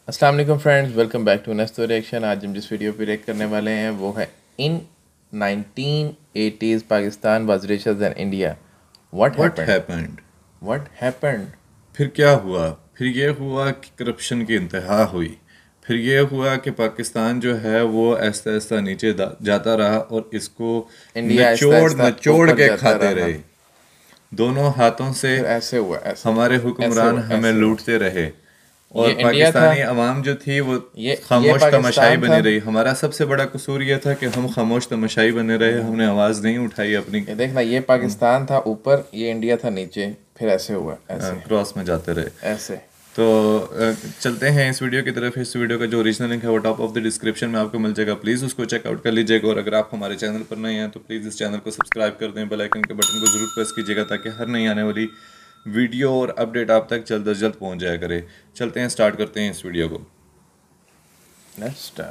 अस्सलाम वालेकुम friends, welcome back to next reaction. आज हम जिस वीडियो पे रिएक्ट करने वाले हैं वो है in 1980s Pakistan was richer than India. What What happened? happened? What happened? फिर क्या हुआ? फिर ये हुआ कि करप्शन की इंतहा हुई। फिर ये हुआ कि पाकिस्तान जो है वो ऐसा ऐसा नीचे जाता रहा और इसको इंडिया आहिस्ता निचोड़ आहिस्ता निचोड़ ऊपर के जाता खाते रहा। रहे। दोनों हाथों से फिर ऐसे हुआ, ऐसे हमारे ऐसे हुक्मरान हुआ, हमें ऐसे हुआ। लूटते रहे ये और इंडिया था, पाकिस्तानी अवाम जो थी वो ये खामोश तमाशाई पाकिस्तान बनी था। रही। हमारा सबसे बड़ा कसूर ये था कि हम खामोश तमाशाई बने रहे, हमने आवाज़ नहीं उठाई अपनी। ये देखना, ये पाकिस्तान था ऊपर, ये इंडिया था नीचे। फिर ऐसे हुआ, ऐसे क्रॉस में जाते रहे। ऐसे। तो चलते हैं इस वीडियो की तरफ। इस वीडियो का जो ओरिजिनल लिंक है वो टॉप ऑफ द डिस्क्रिप्शन में आपको मिल जाएगा, प्लीज़ उसको चेकआउट कर लीजिएगा। और अगर आप हमारे चैनल पर नए हैं तो प्लीज़ इस चैनल को सब्सक्राइब कर दें, बेल आइकन के बटन को ज़रूर प्रेस कीजिएगा ताकि हर नई आने वाली वीडियो और अपडेट आप तक जल्द अज जल्द पहुंच जाया करे। चलते हैं, स्टार्ट करते हैं इस वीडियो को।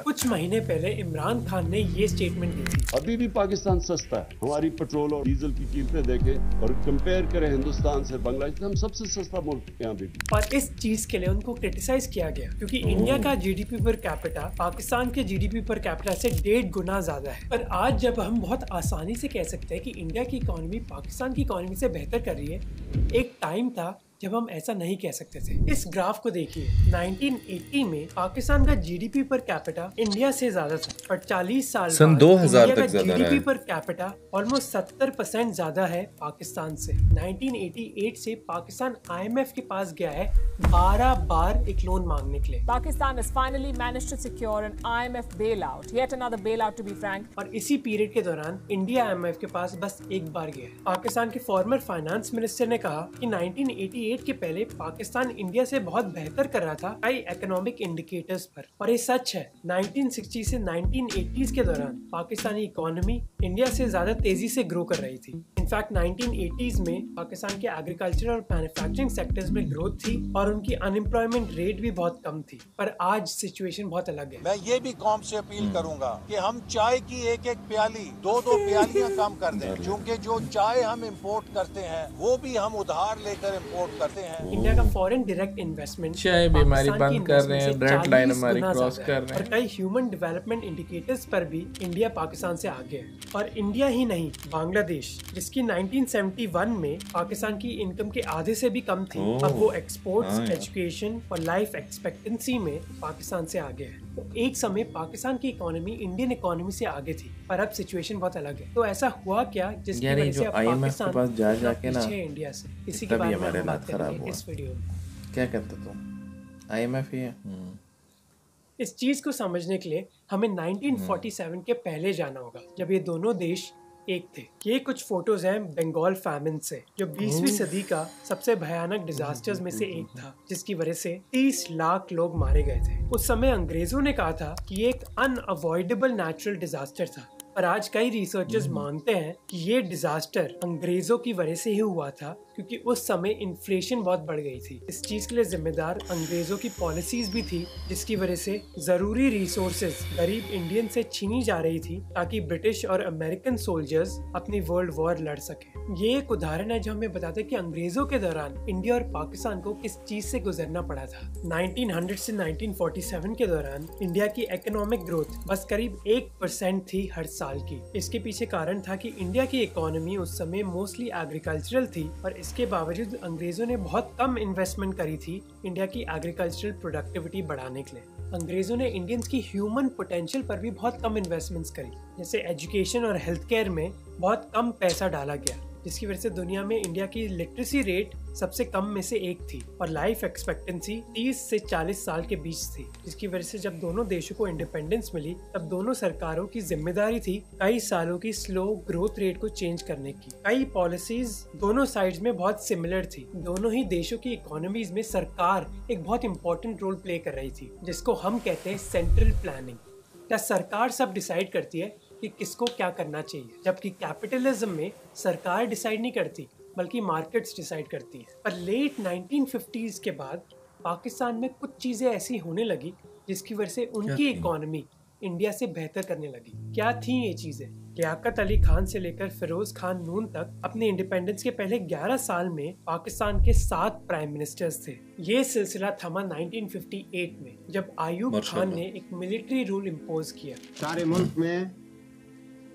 कुछ महीने पहले इमरान खान ने ये स्टेटमेंट दी थी। अभी भी पाकिस्तान सस्ता है। हमारी पेट्रोल और डीजल की कीमतें देखें और कंपेयर करें हिंदुस्तान से बांग्लादेश, हम सबसे सस्ता मुल्क यहाँ भी। और इस चीज के लिए उनको क्रिटिसाइज किया गया क्योंकि इंडिया का जीडीपी पर कैपिटा पाकिस्तान के जीडीपी पर कैपिटा से 1.5 गुना ज्यादा है। पर आज जब हम बहुत आसानी से कह सकते हैं कि इंडिया की इकोनॉमी पाकिस्तान की इकोनॉमी से बेहतर कर रही है, एक टाइम था जब हम ऐसा नहीं कह सकते थे। इस ग्राफ को देखिए, 1980 में पाकिस्तान का जीडीपी पर कैपिटा इंडिया से ज्यादा था, पर 40 साल सन बाद 2000 इंडिया तक का ज्यादा रहा जीडीपी है। पर कैपिटा ऑलमोस्ट 70% ज्यादा है पाकिस्तान से। 1988 से पाकिस्तान आईएमएफ के पास गया है 12 बार एक लोन मांगने के लिए। Pakistan has finally managed to secure an IMF bailout, yet another bailout to be frank. और इसी पीरियड के दौरान इंडिया आईएमएफ के पास बस एक बार गया है। पाकिस्तान के फॉर्मर फाइनेंस मिनिस्टर ने कहा कि 1988 के पहले पाकिस्तान इंडिया से बहुत बेहतर कर रहा था कई इकोनॉमिक इंडिकेटर्स पर, और ये सच है। 1960 से 1980s के दौरान पाकिस्तानी इकोनॉमी इंडिया से ज्यादा तेजी से ग्रो कर रही थी। इनफैक्ट 1980s में पाकिस्तान के एग्रीकल्चर और मैन्युफैक्चरिंग सेक्टर्स में ग्रोथ थी और उनकी अनएम्प्लॉयमेंट रेट भी बहुत कम थी। पर आज सिचुएशन बहुत अलग है। मैं ये भी कौम से अपील करूंगा कि हम चाय की एक एक प्याली, दो दो प्यालियां कम कर दें, क्योंकि जो चाय हम इंपोर्ट करते हैं वो भी हम उधार लेकर इंपोर्ट करते हैं। इंडिया का फॉरेन डायरेक्ट इन्वेस्टमेंट चाय बीमारी बंद कर रहे हैं, रेड लाइन हमारी क्रॉस कर रहे और हैं। कई ह्यूमन डेवलपमेंट इंडिकेटर्स पर भी इंडिया पाकिस्तान से आगे है। और इंडिया ही नहीं, बांग्लादेश, जिसकी 1971 में पाकिस्तान की इनकम के आधे से भी कम थी, अब वो एक्सपोर्ट्स, एजुकेशन और लाइफ एक्सपेक्टेंसी में पाकिस्तान से आगे है। तो एक समय पाकिस्तान की इकोनॉमी इंडियन इकोनॉमी से आगे थी, पर अब सिचुएशन बहुत अलग है। तो ऐसा हुआ क्या जिसकी यानी वजह जो से अब IMF के पाकिस्तान पास जा इतना जाके ना, पीछे है इंडिया से? इसी के तभी बारे में हमारे हम हालात बात खराब करेंगे हुआ। इस वीडियो में। क्या कहते तुम? IMF ही है। इस चीज को समझने के लिए हमें 1947 के पहले जाना होगा, जब ये दोनों देश एक थे। ये कुछ फोटोज हैं बंगाल फैमिन से, जो 20वीं सदी का सबसे भयानक डिजास्टर्स में से एक था, जिसकी वजह से 30 लाख लोग मारे गए थे। उस समय अंग्रेजों ने कहा था कि ये एक अनअवॉइडेबल नेचुरल डिजास्टर था, पर आज कई रिसर्चर्स मानते हैं कि ये डिजास्टर अंग्रेजों की वजह से ही हुआ था, क्योंकि उस समय इन्फ्लेशन बहुत बढ़ गई थी। इस चीज के लिए जिम्मेदार अंग्रेजों की पॉलिसीज भी थी, जिसकी वजह से जरूरी रिसोर्सेज गरीब इंडियन से छीनी जा रही थी ताकि ब्रिटिश और अमेरिकन सोल्जर्स अपनी वर्ल्ड वॉर लड़ सके। ये एक उदाहरण है जो हमें बताता है कि अंग्रेजों के दौरान इंडिया और पाकिस्तान को किस चीज से गुजरना पड़ा था। 1900 से 1947 के दौरान इंडिया की इकोनॉमिक ग्रोथ बस करीब 1% थी हर साल की। इसके पीछे कारण था कि इंडिया की इकोनॉमी उस समय मोस्टली एग्रीकल्चरल थी, और इसके बावजूद अंग्रेजों ने बहुत कम इन्वेस्टमेंट करी थी इंडिया की एग्रीकल्चरल प्रोडक्टिविटी बढ़ाने के लिए। अंग्रेजों ने इंडियंस की ह्यूमन पोटेंशियल पर भी बहुत कम इन्वेस्टमेंट्स करी, जैसे एजुकेशन और हेल्थ केयर में बहुत कम पैसा डाला गया, जिसकी वजह से दुनिया में इंडिया की लिटरेसी रेट सबसे कम में से एक थी, और लाइफ एक्सपेक्टेंसी 30 से 40 साल के बीच थी, जिसकी वजह से जब दोनों देशों को इंडिपेंडेंस मिली तब दोनों सरकारों की जिम्मेदारी थी कई सालों की स्लो ग्रोथ रेट को चेंज करने की। कई पॉलिसीज दोनों साइड्स में बहुत सिमिलर थी। दोनों ही देशों की इकोनॉमीज में सरकार एक बहुत इंपॉर्टेंट रोल प्ले कर रही थी, जिसको हम कहते हैं सेंट्रल प्लानिंग। क्या सरकार सब डिसाइड करती है कि किसको क्या करना चाहिए, जबकि कैपिटलिज्म में सरकार डिसाइड नहीं करती बल्कि मार्केट्स डिसाइड करती हैं। पर लेट 1950s के बाद पाकिस्तान में कुछ चीज़ें ऐसी होने लगी जिसकी वजह से उनकी इकोनॉमी इंडिया से बेहतर करने लगी। क्या थी ये चीज़ें? लियाकत अली खान से लेकर फिरोज खान नून तक अपने इंडिपेंडेंस के पहले 11 साल में पाकिस्तान के 7 प्राइम मिनिस्टर्स थे। ये सिलसिला थमा 1958 में जब आयूब खान ने एक मिलिट्री रूल इम्पोज किया। सारे मुल्क में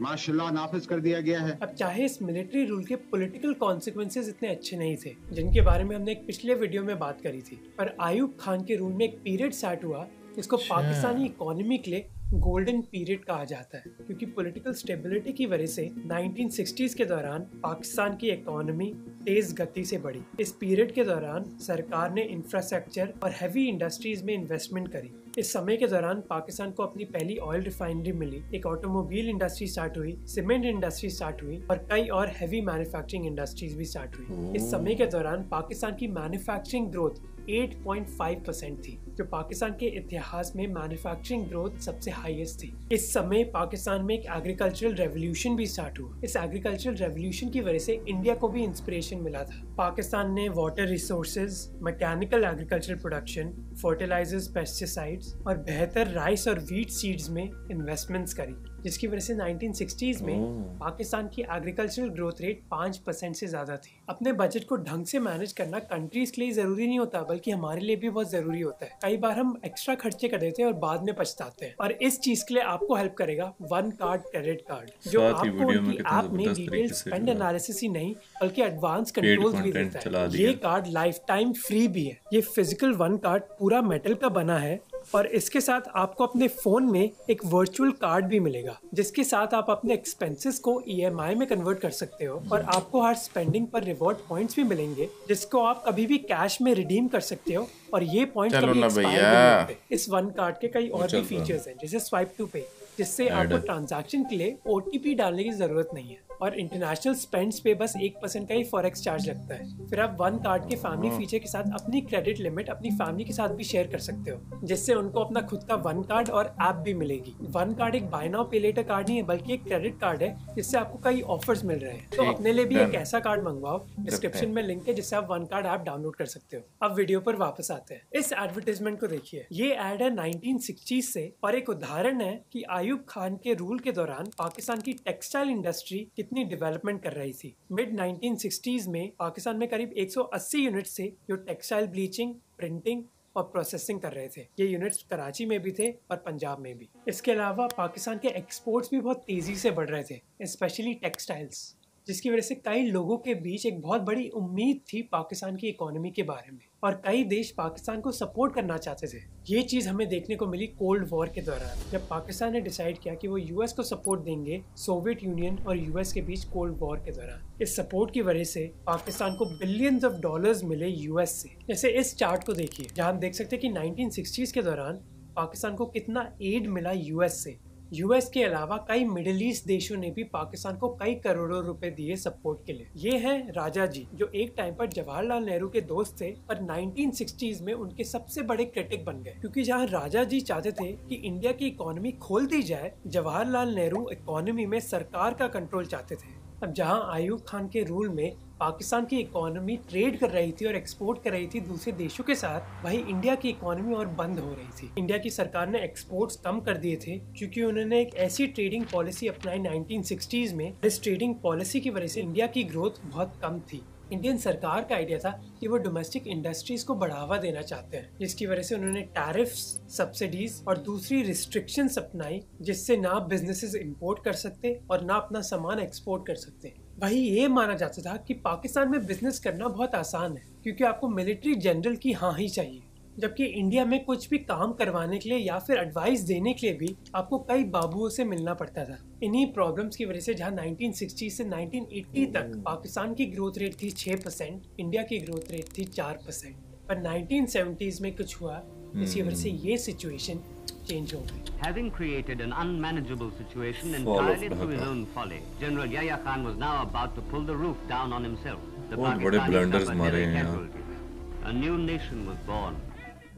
माशाल्लाह नाफिज कर दिया गया है। अब चाहे इस मिलिट्री रूल के पॉलिटिकल कॉन्सिक्वेंसेस इतने अच्छे नहीं थे, जिनके बारे में हमने एक पिछले वीडियो में बात करी थी, पर आयूब खान के रूल में एक पीरियड स्टार्ट हुआ जिसको पाकिस्तानी इकोनॉमी के लिए गोल्डन पीरियड कहा जाता है, क्योंकि पॉलिटिकल स्टेबिलिटी की वजह से 1960s के दौरान पाकिस्तान की इकोनॉमी तेज गति से बढ़ी। इस पीरियड के दौरान सरकार ने इंफ्रास्ट्रक्चर और हैवी इंडस्ट्रीज में इन्वेस्टमेंट करी। इस समय के दौरान पाकिस्तान को अपनी पहली ऑयल रिफाइनरी मिली, एक ऑटोमोबाइल इंडस्ट्री स्टार्ट हुई, सीमेंट इंडस्ट्री स्टार्ट हुई और कई और हैवी मैन्युफैक्चरिंग इंडस्ट्रीज भी स्टार्ट हुई। इस समय के दौरान पाकिस्तान की मैन्युफैक्चरिंग ग्रोथ 8.5% थी, जो पाकिस्तान के इतिहास में मैन्युफैक्चरिंग ग्रोथ सबसे हाईएस्ट थी। इस समय पाकिस्तान में एक एग्रीकल्चरल रेवोल्यूशन भी स्टार्ट हुआ। इस एग्रीकल्चरल रेवोल्यूशन की वजह से इंडिया को भी इंस्पिरेशन मिला था। पाकिस्तान ने water resources, mechanical agricultural production, fertilizers, pesticides और बेहतर राइस और व्हीट सीड्स में इन्वेस्टमेंट्स करी, जिसकी वजह से 1960s में पाकिस्तान की एग्रीकल्चरल ग्रोथ रेट 5% से ज्यादा थी। अपने बजट को ढंग से मैनेज करना कंट्रीज के लिए जरूरी नहीं होता, बल्कि हमारे लिए भी बहुत जरूरी होता है। कई बार हम एक्स्ट्रा खर्चे कर देते हैं और बाद में पछताते हैं, और इस चीज के लिए आपको हेल्प करेगा वन कार्ड क्रेडिट कार्ड, जो आपको उनकी ऐप में डिटेल स्पेंड एनालिसिस ही नहीं बल्कि एडवांस कंट्रोल्स भी देता है। ये कार्ड लाइफ टाइम फ्री भी है। ये फिजिकल वन कार्ड पूरा मेटल का बना है और इसके साथ आपको अपने फोन में एक वर्चुअल कार्ड भी मिलेगा, जिसके साथ आप अपने एक्सपेंसेस को EMI में कन्वर्ट कर सकते हो और आपको हर स्पेंडिंग पर रिवॉर्ड पॉइंट्स भी मिलेंगे, जिसको आप कभी भी कैश में रिडीम कर सकते हो और ये पॉइंट्स कभी एक्सपायर नहीं होते। इस वन कार्ड के कई और भी फीचर्स हैं, जैसे स्वाइप टू पे, जिससे आपको ट्रांजैक्शन के लिए OTP डालने की जरूरत नहीं है, और इंटरनेशनल स्पेंड्स पे बस 1% का ही फॉरेक्स चार्ज लगता है। फिर आप वन कार्ड के फैमिली फीचर के साथ अपनी क्रेडिट लिमिट अपनी फैमिली के साथ भी शेयर कर सकते हो, जिससे उनको अपना खुद का वन कार्ड और ऐप भी मिलेगी। वन कार्ड एक बाय नाउ पे लेटर कार्ड नहीं है, बल्कि एक क्रेडिट कार्ड है, जिससे आपको कई ऑफर्स मिल रहे हैं। तो अपने लिए भी एक ऐसा कार्ड मंगवाओ। डिस्क्रिप्शन में लिंक है जिससे आप वन कार्ड ऐप डाउनलोड कर सकते हो। अब वीडियो पर वापस आते हैं। इस एडवर्टाइजमेंट को देखिए। ये एड है 1960s से और एक उदाहरण है कि आयूब खान के रूल के दौरान पाकिस्तान की टेक्सटाइल इंडस्ट्री कितनी डेवलपमेंट कर रही थी। मिड 1960s में पाकिस्तान में करीब 180 यूनिट्स थे जो टेक्सटाइल ब्लीचिंग, प्रिंटिंग और प्रोसेसिंग कर रहे थे। ये यूनिट्स कराची में भी थे और पंजाब में भी। इसके अलावा पाकिस्तान के एक्सपोर्ट्स भी बहुत तेजी से बढ़ रहे थे, स्पेशली टेक्सटाइल्स, जिसकी वजह से कई लोगों के बीच एक बहुत बड़ी उम्मीद थी पाकिस्तान की इकोनॉमी के बारे में, और कई देश पाकिस्तान को सपोर्ट करना चाहते थे। ये चीज़ हमें देखने को मिली कोल्ड वॉर के दौरान, जब पाकिस्तान ने डिसाइड किया कि वो US को सपोर्ट देंगे सोवियत यूनियन और US के बीच कोल्ड वॉर के दौरान। इस सपोर्ट की वजह से पाकिस्तान को बिलियंस ऑफ डॉलर्स मिले US से। जैसे इस चार्ट को देखिए, जहाँ हम देख सकते हैं कि 1960s के दौरान पाकिस्तान को कितना एड मिला US से। US के अलावा कई मिडिल ईस्ट देशों ने भी पाकिस्तान को कई करोड़ों रुपए दिए सपोर्ट के लिए। ये हैं राजा जी, जो एक टाइम पर जवाहरलाल नेहरू के दोस्त थे, पर 1960s में उनके सबसे बड़े क्रिटिक बन गए, क्योंकि जहां राजा जी चाहते थे कि इंडिया की इकोनॉमी खोल दी जाए, जवाहरलाल नेहरू इकोनॉमी में सरकार का कंट्रोल चाहते थे। अब जहां आयूब खान के रूल में पाकिस्तान की इकोनॉमी ट्रेड कर रही थी और एक्सपोर्ट कर रही थी दूसरे देशों के साथ, वहीं इंडिया की इकोनॉमी और बंद हो रही थी। इंडिया की सरकार ने एक्सपोर्ट्स कम कर दिए थे क्योंकि उन्होंने एक ऐसी ट्रेडिंग पॉलिसी अपनाई 1960s में। इस ट्रेडिंग पॉलिसी की वजह से इंडिया की ग्रोथ बहुत कम थी। इंडियन सरकार का आइडिया था कि वो डोमेस्टिक इंडस्ट्रीज को बढ़ावा देना चाहते हैं, जिसकी वजह से उन्होंने टैरिफ्स, सब्सिडीज और दूसरी रिस्ट्रिक्शंस अपनाई, जिससे ना बिजनेसेस इंपोर्ट कर सकते और ना अपना सामान एक्सपोर्ट कर सकते। वही ये माना जाता था कि पाकिस्तान में बिजनेस करना बहुत आसान है, क्योंकि आपको मिलिट्री जनरल की हाँ ही चाहिए, जबकि इंडिया में कुछ भी काम करवाने के लिए या फिर एडवाइस देने के लिए भी आपको कई बाबुओं से मिलना पड़ता था। इन्हीं प्रॉब्लम्स की वजह से जहां 1960 से 1980 तक पाकिस्तान की ग्रोथ रेट थी 6%, इंडिया की ग्रोथ रेट थी 4%, पर 1970s में कुछ हुआ, इसी वजह से ये सिचुएशन चेंज हो गई। Having created an unmanageable situation entirely through his own folly, General Yahya Khan was now about to pull the roof down on himself. The बहुत बड़े blunders मारे हैं यार। A new nation was born.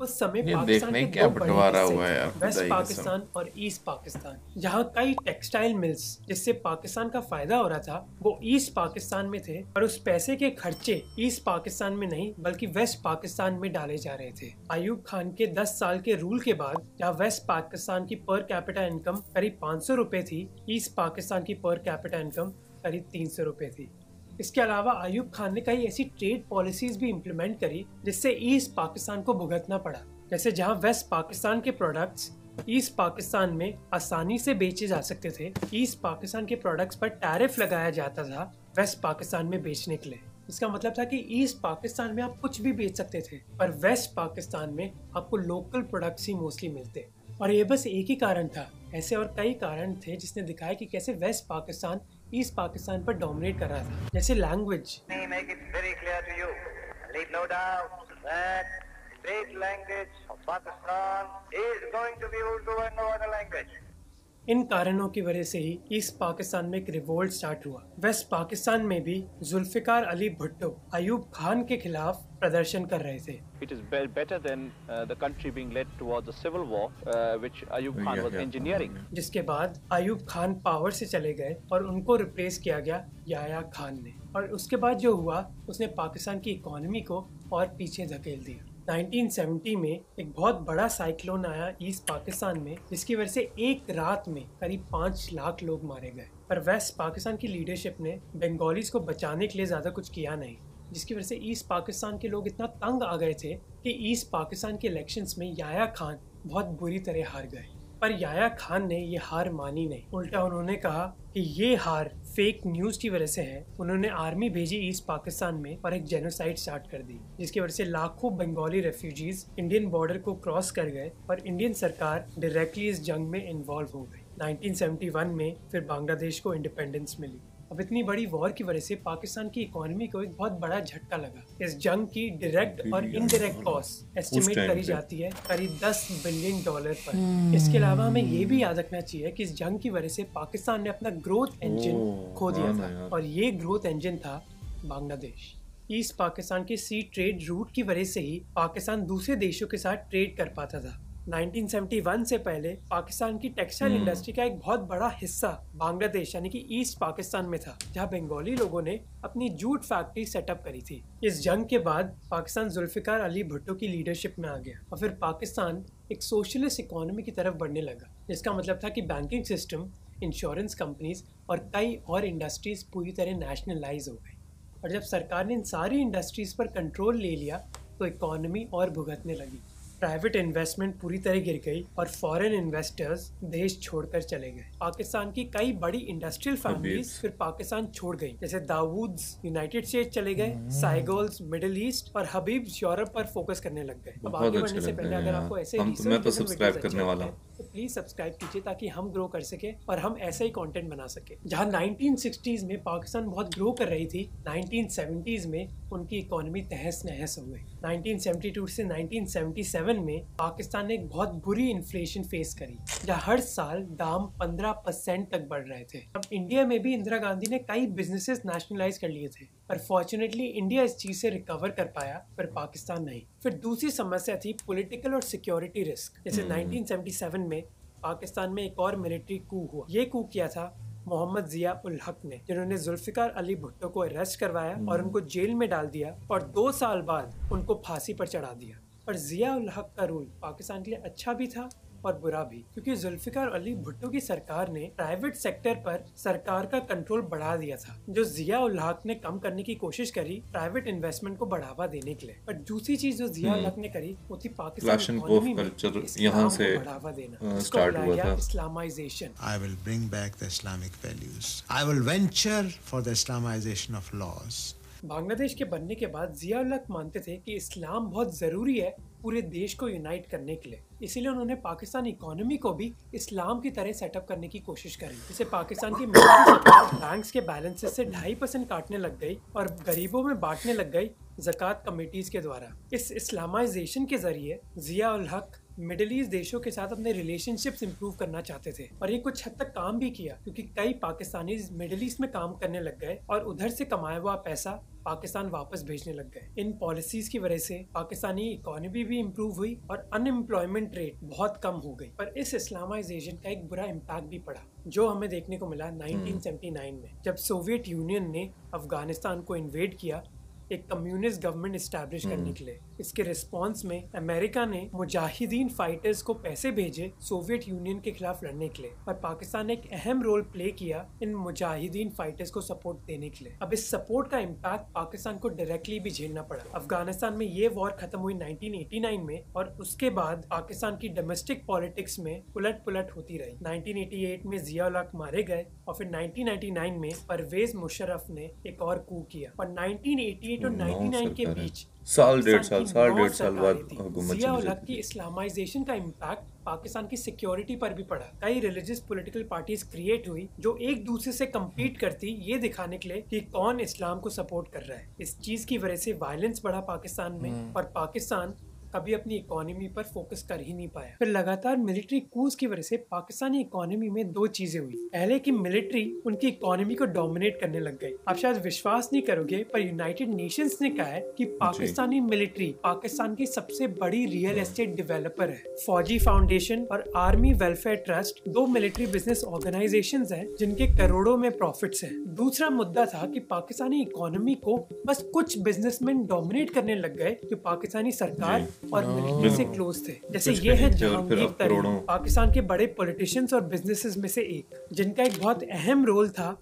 उस समय ये पाकिस्तान देखने के क्या दो बड़े बंटवारा हिस्से हुआ है थे, यार, खुदाई वेस्ट कसम। पाकिस्तान और ईस्ट पाकिस्तान। जहाँ कई टेक्सटाइल मिल्स जिससे पाकिस्तान का फायदा हो रहा था वो ईस्ट पाकिस्तान में थे, और उस पैसे के खर्चे ईस्ट पाकिस्तान में नहीं बल्कि वेस्ट पाकिस्तान में डाले जा रहे थे। अयूब खान के 10 साल के रूल के बाद जहाँ वेस्ट पाकिस्तान की पर कैपिटा इनकम करीब 500 रुपए थी, ईस्ट पाकिस्तान की पर कैपिटा इनकम करीब 300 रुपए थी। इसके अलावा अयूब खान ने कई ऐसी ट्रेड पॉलिसीज भी इम्प्लीमेंट करी जिससे ईस्ट पाकिस्तान को भुगतना पड़ा। जैसे जहां वेस्ट पाकिस्तान के प्रोडक्ट्स ईस्ट पाकिस्तान में आसानी से बेचे जा सकते थे, ईस्ट पाकिस्तान के प्रोडक्ट्स पर टैरिफ लगाया जाता था वेस्ट पाकिस्तान में बेचने के लिए। इसका मतलब था कि ईस्ट पाकिस्तान में आप कुछ भी बेच सकते थे, पर वेस्ट पाकिस्तान में आपको लोकल प्रोडक्ट्स ही मोस्टली मिलते। और ये बस एक ही कारण था, ऐसे और कई कारण थे जिसने दिखाया कि कैसे वेस्ट पाकिस्तान ईस्ट पाकिस्तान पर डोमिनेट कर रहा था। जैसे लैंग्वेज, इन कारणों की वजह से ही ईस्ट पाकिस्तान में एक रिवोल्ट स्टार्ट हुआ। वेस्ट पाकिस्तान में भी जुल्फिकार अली भुट्टो अयूब खान के खिलाफ प्रदर्शन कर रहे थे। It is better than the country being led towards a civil war, which Ayub Khan was engineering. जिसके बाद अयूब खान पावर से चले गए और उनको रिप्लेस किया गया याया खान ने, और उसके बाद जो हुआ उसने पाकिस्तान की इकोनॉमी को और पीछे धकेल दिया। 1970 में एक बहुत बड़ा साइक्लोन आया ईस्ट पाकिस्तान में, जिसकी वजह से एक रात में करीब 5 लाख लोग मारे गए। पर वेस्ट पाकिस्तान की लीडरशिप ने बंगालीज को बचाने के लिए ज्यादा कुछ किया नहीं, जिसकी वजह से ईस्ट पाकिस्तान के लोग इतना तंग आ गए थे कि ईस्ट पाकिस्तान के इलेक्शंस में याया खान बहुत बुरी तरह हार गए। पर याया खान ने ये हार मानी नहीं, उल्टा उन्होंने कहा कि ये हार फेक न्यूज की वजह से है। उन्होंने आर्मी भेजी ईस्ट पाकिस्तान में और एक जेनोसाइड स्टार्ट कर दी, जिसकी वजह से लाखों बंगाली रेफ्यूजीज इंडियन बॉर्डर को क्रॉस कर गए और इंडियन सरकार डायरेक्टली इस जंग में इन्वॉल्व हो गई। 1971 में फिर बांग्लादेश को इंडिपेंडेंस मिली। अब इतनी बड़ी वॉर की वजह से पाकिस्तान की इकोनॉमी को एक बहुत बड़ा झटका लगा। इस जंग की डायरेक्ट और इनडायरेक्ट कॉस्ट एस्टिमेट करी जाती है करीब $10 बिलियन पर। इसके अलावा हमें ये भी याद रखना चाहिए कि इस जंग की वजह से पाकिस्तान ने अपना ग्रोथ इंजन खो दिया था, और ये ग्रोथ इंजन था बांग्लादेश। ईस्ट पाकिस्तान के सी ट्रेड रूट की वजह से ही पाकिस्तान दूसरे देशों के साथ ट्रेड कर पाता था। 1971 से पहले पाकिस्तान की टेक्सटाइल इंडस्ट्री का एक बहुत बड़ा हिस्सा बांग्लादेश यानी कि ईस्ट पाकिस्तान में था, जहां बंगाली लोगों ने अपनी जूट फैक्ट्री सेटअप करी थी। इस जंग के बाद पाकिस्तान जुल्फिकार अली भुट्टो की लीडरशिप में आ गया और फिर पाकिस्तान एक सोशलिस्ट इकोनॉमी की तरफ बढ़ने लगा, जिसका मतलब था कि बैंकिंग सिस्टम, इंश्योरेंस कंपनीज और कई और इंडस्ट्रीज पूरी तरह नेशनलाइज हो गई। और जब सरकार ने इन सारी इंडस्ट्रीज पर कंट्रोल ले लिया तो इकोनॉमी और भुगतने लगी। प्राइवेट इन्वेस्टमेंट पूरी तरह गिर गई और फॉरेन इन्वेस्टर्स देश छोड़कर चले गए। पाकिस्तान की कई बड़ी इंडस्ट्रियल फैमिलीज फिर पाकिस्तान छोड़ गई, जैसे दाऊद्स यूनाइटेड स्टेट चले गए, साइगोल्स मिडिल ईस्ट और हबीब्स यूरोप पर फोकस करने लग गए। अब आगे बढ़ने से पहले अगर आपको ऐसे मैं तो सब्सक्राइब करने वाला हूं, तो प्लीज सब्सक्राइब कीजिए ताकि हम ग्रो कर सके और हम ऐसा ही कंटेंट बना सके। जहां 1960s में पाकिस्तान बहुत ग्रो कर रही थी, 1970s में उनकी इकोनॉमी तहस नहस हो गई। 1972 से 1977 में पाकिस्तान ने एक बहुत बुरी इन्फ्लेशन फेस करी, जहां हर साल दाम 15% तक बढ़ रहे थे। अब इंडिया में भी इंदिरा गांधी ने कई बिजनेसेस नेशनलाइज कर लिए थे, पर फॉर्चुनेटली इंडिया इस चीज से रिकवर कर पाया, पर पाकिस्तान नहीं। फिर दूसरी समस्या थी पॉलिटिकल और सिक्योरिटी रिस्क। जैसे 1977 में पाकिस्तान में एक और मिलिट्री कू हुआ। ये कू किया था मोहम्मद जिया उल हक ने, जिन्होंने जुल्फिकार अली भुट्टो को अरेस्ट करवाया और उनको जेल में डाल दिया और 2 साल बाद उनको फांसी पर चढ़ा दिया। पर जिया उल हक का रूल पाकिस्तान के लिए अच्छा भी था और बुरा भी, क्योंकि जुल्फिकार अली भुट्टो की सरकार ने प्राइवेट सेक्टर पर सरकार का कंट्रोल बढ़ा दिया था, जो जिया उल हक ने कम करने की कोशिश करी प्राइवेट इन्वेस्टमेंट को बढ़ावा देने के लिए। पर दूसरी चीज जो जिया उल हक ने करी वो थी पाकिस्तान इकोनॉमी में इस्लाम को बढ़ावा देना। स्टार्ट हुआ था Islamisation. I will bring back the Islamic values. I will venture for the Islamization of laws. Bangladesh के बनने के बाद जिया उल हक मानते थे कि इस्लाम बहुत जरूरी है पूरे देश को यूनाइट करने के लिए, इसीलिए उन्होंने पाकिस्तान इकोनॉमी को भी इस्लाम की तरह सेटअप करने की कोशिश करी। जैसे पाकिस्तान की मिलिट्री सरकार बैंक्स के बैलेंसेस से 2.5% काटने लग गई और गरीबों में बांटने लग गई ज़कात कमेटीज के द्वारा। इस इस्लामाइजेशन के जरिए जिया उल हक मिडिल ईस्ट देशों के साथ अपने रिलेशनशिप्स इंप्रूव करना चाहते थे और ये कुछ हद तक काम भी किया, क्योंकि कई पाकिस्तानी मिडिल ईस्ट में काम करने लग गए और उधर से कमाया हुआ पैसा पाकिस्तान वापस भेजने लग गए। इन पॉलिसीज की वजह से पाकिस्तानी इकोनॉमी भी इम्प्रूव हुई और अनएम्प्लॉयमेंट रेट बहुत कम हो गई। पर इस इस्लामाइजेशन का एक बुरा इम्पैक्ट भी पड़ा, जो हमें देखने को मिला 1979 में, जब सोवियत यूनियन ने अफगानिस्तान को इन्वेड किया एक कम्युनिस्ट गवर्नमेंट इस्टेब्लिश करने के लिए। इसके रिस्पॉन्स में अमेरिका ने मुजाहिदीन फाइटर्स को पैसे भेजे सोवियत यूनियन के खिलाफ लड़ने के लिए, और पाकिस्तान ने एक अहम रोल प्ले किया इन मुजाहिदीन फाइटर्स को सपोर्ट देने के लिए। अब इस सपोर्ट का इम्पैक्ट पाकिस्तान को डायरेक्टली भी झेलना पड़ा। अफगानिस्तान में ये वॉर खत्म हुई 1989 में, और उसके बाद पाकिस्तान की डोमेस्टिक पॉलिटिक्स में उलट पुलट होती रही। 1988 में जिया उल हक मारे गए और फिर 1999 में परवेज मुशर्रफ ने एक और कू किया, और 1988 और 99 के बीच साल डेढ़ साल बाद हुकूमत जिया उल हक की इस्लामाइजेशन का इम्पैक्ट पाकिस्तान की सिक्योरिटी पर भी पड़ा। कई रिलीजियस पॉलिटिकल पार्टीज क्रिएट हुई जो एक दूसरे से कम्पीट करती, ये दिखाने के लिए कि कौन इस्लाम को सपोर्ट कर रहा है। इस चीज की वजह से वायलेंस बढ़ा पाकिस्तान में, और पाकिस्तान कभी अपनी इकोनॉमी पर फोकस कर ही नहीं पाया। फिर लगातार मिलिट्री कूज की वजह से पाकिस्तानी इकोनॉमी में दो चीजें हुई। पहले कि मिलिट्री उनकी इकोनॉमी को डोमिनेट करने लग गई। आप शायद विश्वास नहीं करोगे, पर यूनाइटेड नेशंस ने कहा है कि पाकिस्तानी मिलिट्री पाकिस्तान की सबसे बड़ी रियल एस्टेट डेवलपर है। फौजी फाउंडेशन और आर्मी वेलफेयर ट्रस्ट दो मिलिट्री बिजनेस ऑर्गेनाइजेशंस हैं जिनके करोड़ों में प्रॉफिट्स हैं। दूसरा मुद्दा था कि पाकिस्तानी इकोनॉमी को बस कुछ बिजनेसमैन डोमिनेट करने लग गए जो पाकिस्तानी सरकार और मिलिट्री से क्लोज थे। जैसे ये है जहांगीर तरीन, पाकिस्तान के बड़े पॉलिटिशियंस और बिजनेसेस में से एक, जिनका एक बहुत अहम रोल था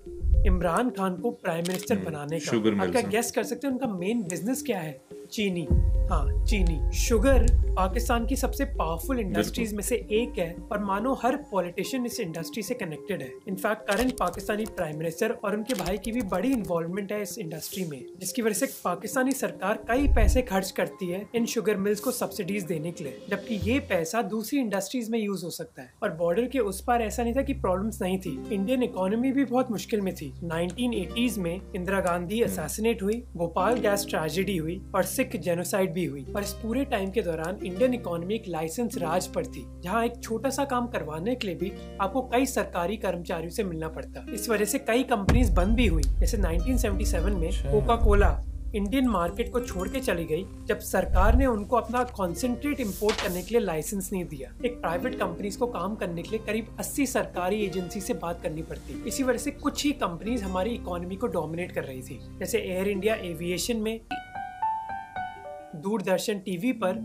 इमरान खान को प्राइम मिनिस्टर बनाने का। आप क्या गेस कर सकते हैं उनका मेन बिजनेस क्या है? चीनी। हाँ, चीनी। शुगर पाकिस्तान की सबसे पावरफुल इंडस्ट्रीज में से एक है, और मानो हर पॉलिटिशियन इस इंडस्ट्री से कनेक्टेड है। In fact current Pakistani prime minister और उनके भाई की भी बड़ी इन्वॉल्वमेंट है इस इंडस्ट्री में, जिसकी वजह से पाकिस्तानी सरकार कई पैसे खर्च करती है इन शुगर मिल्स को सब्सिडीज देने के लिए, जबकि ये पैसा दूसरी इंडस्ट्रीज में यूज हो सकता है। और बॉर्डर के उस पार ऐसा नहीं था कि प्रॉब्लम्स नहीं थी, इंडियन इकोनॉमी भी बहुत मुश्किल में थी। 1980s में इंदिरा गांधी असैसिनेट हुई, भोपाल गैस ट्रेजेडी हुई और सिख जेनोसाइड भी हुई। और इस पूरे टाइम के दौरान इंडियन इकोनॉमी एक लाइसेंस राज पर थी, जहां एक छोटा सा काम करवाने के लिए भी आपको कई सरकारी कर्मचारियों से मिलना पड़ता। इस वजह से कई कंपनीज बंद भी हुई। जैसे 1977 में कोका कोला इंडियन मार्केट को छोड़ के चली गई, जब सरकार ने उनको अपना कॉन्सेंट्रेट इंपोर्ट करने के लिए लाइसेंस नहीं दिया। एक प्राइवेट कंपनीज को काम करने के लिए करीब 80 सरकारी एजेंसी से बात करनी पड़ती। इसी वजह से कुछ ही कंपनीज हमारी इकोनॉमी को डोमिनेट कर रही थी, जैसे एयर इंडिया एविएशन में, दूरदर्शन टीवी पर,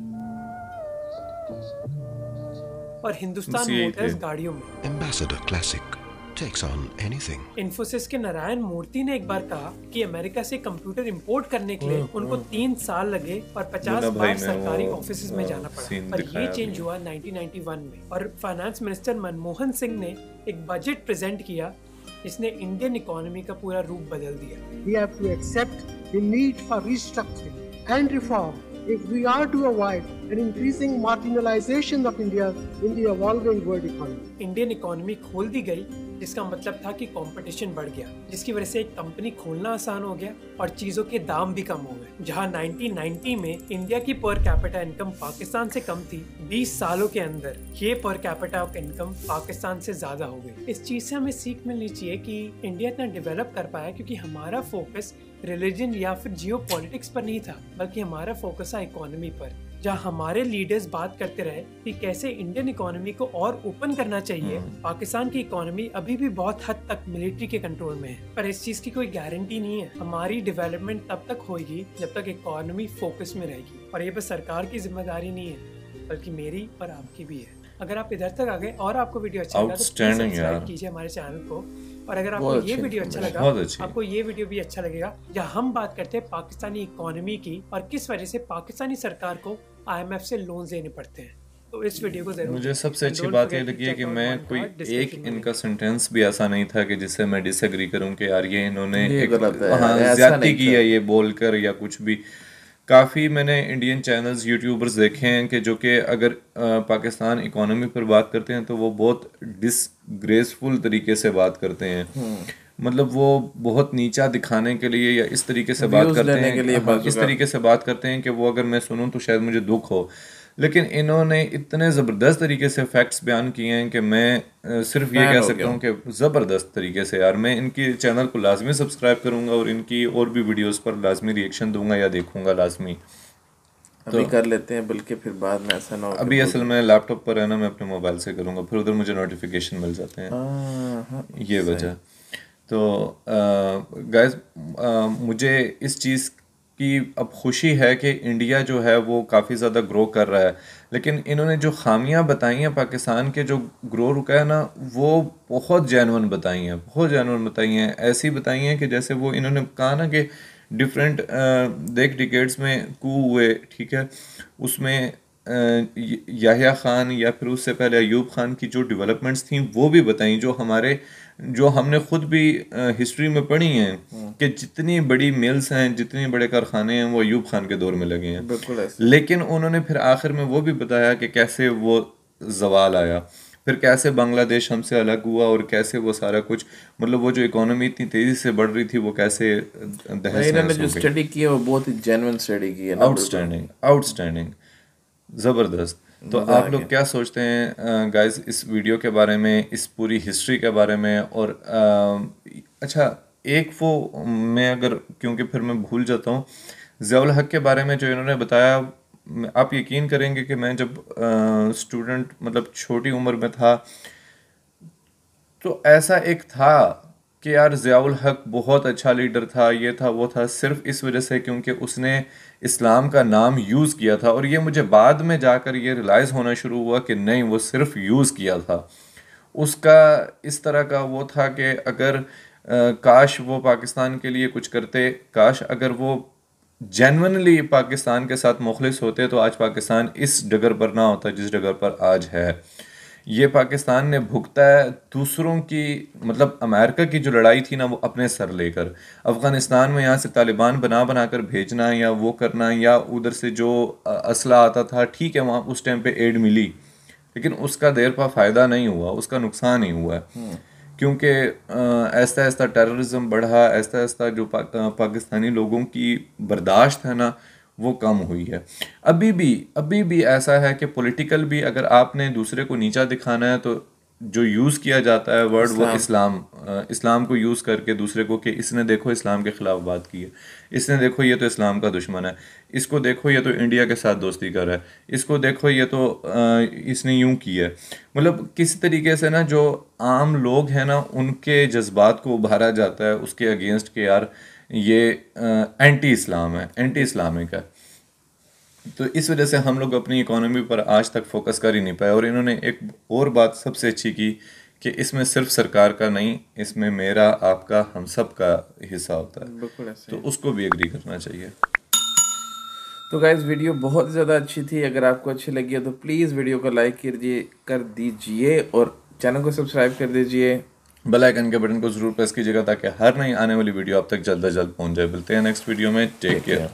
और हिंदुस्तान मोटर्स गाड़ियों में। Ambassador classic takes on anything. Infosys के नारायण मूर्ति ने एक बार कहा कि अमेरिका से कंप्यूटर इंपोर्ट करने के लिए उनको 3 साल लगे और 50 बार सरकारी ऑफिस में जाना पड़ा। पर ये चेंज हुआ 1991 में, और फाइनेंस मिनिस्टर मनमोहन सिंह ने एक बजट प्रेजेंट किया जिसने इंडियन इकोनॉमी का पूरा रूप बदल दिया। We have to accept the need for restructuring and reform if we are to avoid an increasing marginalization of India in the evolving world economy. Indian economy खोल दी गई, जिसका मतलब था कि कंपटीशन बढ़ गया, जिसकी वजह से एक कंपनी खोलना आसान हो गया और चीजों के दाम भी कम हो गए। जहां 1990 में इंडिया की पर कैपिटा इनकम पाकिस्तान से कम थी, 20 सालों के अंदर ये पर कैपिटा इनकम पाकिस्तान से ज्यादा हो गई। इस चीज से हमें सीख मिलनी चाहिए कि इंडिया इतना डेवलप कर पाया क्योंकि हमारा फोकस रिलीजन या फिर जियो पॉलिटिक्स पर नहीं था, बल्कि हमारा फोकस था इकोनॉमी पर। जहाँ हमारे लीडर्स बात करते रहे कि कैसे इंडियन इकोनॉमी को और ओपन करना चाहिए, पाकिस्तान की इकोनॉमी अभी भी बहुत हद तक मिलिट्री के कंट्रोल में है। पर इस चीज की कोई गारंटी नहीं है। हमारी डेवलपमेंट तब तक होगी जब तक इकोनॉमी फोकस में रहेगी, और ये बस सरकार की जिम्मेदारी नहीं है बल्कि मेरी और आपकी भी है। अगर आप इधर तक आ गए और आपको वीडियो अच्छा लगा तो सब्सक्राइब कीजिए हमारे चैनल को, और अगर आपको ये वीडियो अच्छा लगा, आपको ये वीडियो भी अच्छा लगेगा जहाँ हम बात करते हैं पाकिस्तानी इकोनॉमी की और किस वजह से पाकिस्तानी सरकार को IMF से लोन देने पड़ते हैं। तो इस वीडियो को जरूर। मुझे सबसे अच्छी बात ये लगी है कि मैं कोई एक इनका सेंटेंस भी ऐसा नहीं था कि जिससे मैं डिसएग्री करूं कि यार ये इन्होंने ज्यादती की है ये बोलकर या कुछ भी। काफ़ी मैंने इंडियन चैनल्स यूट्यूबर्स देखे हैं कि जो कि अगर पाकिस्तान इकोनॉमी पर बात करते हैं तो वो बहुत डिसग्रेसफुल तरीके से बात करते हैं। मतलब वो बहुत नीचा दिखाने के लिए या इस तरीके से बात करते हैं, इस तरीके से बात करते हैं कि वो अगर मैं सुनूं तो शायद मुझे दुख हो। लेकिन इन्होंने इतने ज़बरदस्त तरीके से फैक्ट्स बयान किए हैं कि मैं सिर्फ ये कह सकता हूँ कि ज़बरदस्त तरीके से यार, मैं इनकी चैनल को लाजमी सब्सक्राइब करूँगा और इनकी और भी वीडियोस पर लाजमी रिएक्शन दूंगा या देखूँगा लाजमी। अभी कर लेते हैं, बल्कि फिर बाद में ऐसा ना हो। अभी असल में लैपटॉप पर है ना, मैं अपने मोबाइल से करूँगा, फिर उधर मुझे नोटिफिकेशन मिल जाते हैं, ये वजह। तो गाइस मुझे इस चीज़ की अब खुशी है कि इंडिया जो है वो काफ़ी ज़्यादा ग्रो कर रहा है, लेकिन इन्होंने जो खामियां बताई हैं पाकिस्तान के जो ग्रो रुका है ना, वो बहुत जेन्युइन बताई हैं, बहुत जेन्युइन बताई हैं। ऐसी बताई हैं कि जैसे वो इन्होंने कहा ना कि डिफरेंट देख डिकेड्स में कू हुए, ठीक है, उसमें याह्या खान या फिर उससे पहले अयूब खान की जो डेवलपमेंट्स थी वो भी बताई, जो हमने खुद भी हिस्ट्री में पढ़ी हैं कि जितनी बड़ी मिल्स हैं, जितने बड़े कारखाने हैं, वो अयूब खान के दौर में लगे हैं। बिल्कुल ऐसे। लेकिन उन्होंने फिर आखिर में वो भी बताया कि कैसे वो जवाल आया, फिर कैसे बांग्लादेश हमसे अलग हुआ और कैसे वो सारा कुछ, मतलब वो जो इकोनॉमी इतनी तेजी से बढ़ रही थी वो कैसे इन्होंने जो स्टडी की है वो बहुत ही जेन्युइन स्टडी की है, आउटस्टैंडिंग, आउटस्टैंडिंग, ज़बरदस्त। तो आप लोग क्या सोचते हैं गाइस इस वीडियो के बारे में, इस पूरी हिस्ट्री के बारे में? और अच्छा, एक वो मैं अगर, क्योंकि फिर मैं भूल जाता हूँ, ज़ियाउल हक के बारे में जो इन्होंने बताया, आप यकीन करेंगे कि मैं जब स्टूडेंट, मतलब छोटी उम्र में था, तो ऐसा एक था कि यार ज़ियाउल हक बहुत अच्छा लीडर था, ये था वो था, सिर्फ इस वजह से क्योंकि उसने इस्लाम का नाम यूज़ किया था। और ये मुझे बाद में जाकर ये रियलाइज़ होना शुरू हुआ कि नहीं, वो सिर्फ यूज़ किया था। उसका इस तरह का वो था कि अगर काश वो पाकिस्तान के लिए कुछ करते, काश अगर वो जेन्युइनली पाकिस्तान के साथ मुखलिस होते, तो आज पाकिस्तान इस डगर पर ना होता जिस डगर पर आज है। ये पाकिस्तान ने भुगता है दूसरों की, मतलब अमेरिका की जो लड़ाई थी ना, वो अपने सर लेकर अफ़गानिस्तान में यहाँ से तालिबान बना कर भेजना या वो करना, या उधर से जो असला आता था, ठीक है वहाँ उस टाइम पे एड मिली, लेकिन उसका देर पा फ़ायदा नहीं हुआ, उसका नुकसान ही हुआ है, क्योंकि ऐसा ऐसा टेररिज्म बढ़ा, ऐसा ऐसा जो पाकिस्तानी लोगों की बर्दाश्त है ना, वो कम हुई है। अभी भी ऐसा है कि पॉलिटिकल भी अगर आपने दूसरे को नीचा दिखाना है, तो जो यूज़ किया जाता है वर्ड, वो इस्लाम को यूज़ करके दूसरे को, कि इसने देखो इस्लाम के ख़िलाफ़ बात की है, इसने देखो ये तो इस्लाम का दुश्मन है, इसको देखो ये तो इंडिया के साथ दोस्ती कर रहा है, इसको देखो ये तो इसने यूँ किया है। मतलब किसी तरीके से ना जो आम लोग हैं ना, उनके जज्बात को उभारा जाता है उसके अगेंस्ट के यार ये एंटी इस्लाम है, एंटी इस्लामिक है। तो इस वजह से हम लोग अपनी इकोनॉमी पर आज तक फोकस कर ही नहीं पाए। और इन्होंने एक और बात सबसे अच्छी की कि इसमें सिर्फ सरकार का नहीं, इसमें मेरा, आपका, हम सब का हिस्सा होता है, तो उसको भी एग्री करना चाहिए। तो गाइस वीडियो बहुत ज़्यादा अच्छी थी, अगर आपको अच्छी लगी है तो प्लीज़ वीडियो को लाइक कर दीजिए और चैनल को सब्सक्राइब कर दीजिए, बेल आइकन के बटन को जरूर प्रेस कीजिएगा ताकि हर नई आने वाली वीडियो आप तक जल्द से जल्द पहुंच जाए। मिलते हैं नेक्स्ट वीडियो में, टेक केयर।